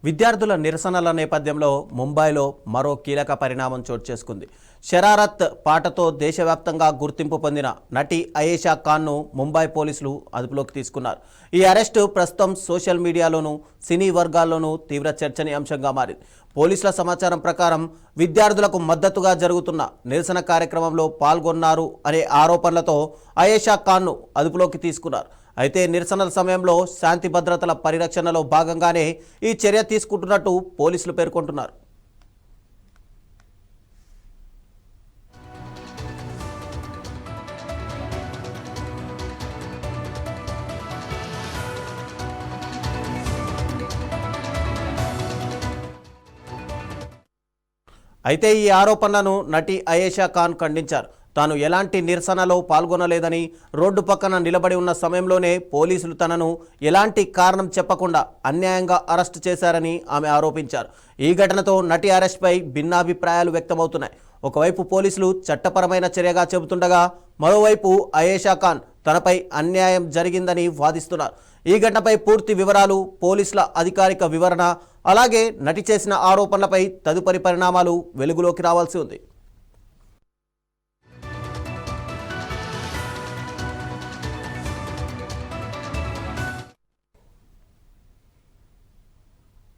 విద్యార్థుల నిరసనల నేపథ్యంలో ముంబైలో మరో కీలక పరిణామం చోటు చేసుకుంది. షరారత్ పాటతో దేశవ్యాప్తంగా గుర్తింపు పొందిన నటి అయేషా ఖాన్ను ముంబై పోలీసులు అదుపులోకి తీసుకున్నారు. ఈ అరెస్టు ప్రస్తుతం సోషల్ మీడియాలోనూ సినీ వర్గాల్లోనూ తీవ్ర చర్చనీయాంశంగా మారింది. పోలీసుల సమాచారం ప్రకారం విద్యార్థులకు మద్దతుగా జరుగుతున్న నిరసన కార్యక్రమంలో పాల్గొన్నారు అనే ఆరోపణలతో అయేషా ఖాన్ను అదుపులోకి తీసుకున్నారు. అయితే నిరసనల సమయంలో శాంతి భద్రతల పరిరక్షణలో భాగంగానే ఈ చర్య తీసుకుంటున్నట్టు పోలీసులు పేర్కొంటున్నారు. అయితే ఈ ఆరోపణలను నటి అయేషా ఖాన్ ఖండించారు. తాను ఎలాంటి నిరసనలో పాల్గొనలేదని, రోడ్డు పక్కన నిలబడి ఉన్న సమయంలోనే పోలీసులు తనను ఎలాంటి కారణం చెప్పకుండా అన్యాయంగా అరెస్టు చేశారని ఆమె ఆరోపించారు. ఈ ఘటనతో నటి అరెస్ట్పై భిన్నాభిప్రాయాలు వ్యక్తమవుతున్నాయి. ఒకవైపు పోలీసులు చట్టపరమైన చర్యగా చెబుతుండగా, మరోవైపు అయేషా ఖాన్ తనపై అన్యాయం జరిగిందని వాదిస్తున్నారు. ఈ ఘటనపై పూర్తి వివరాలు, పోలీసుల అధికారిక వివరణ, అలాగే నటి చేసిన ఆరోపణలపై తదుపరి పరిణామాలు వెలుగులోకి రావాల్సి ఉంది.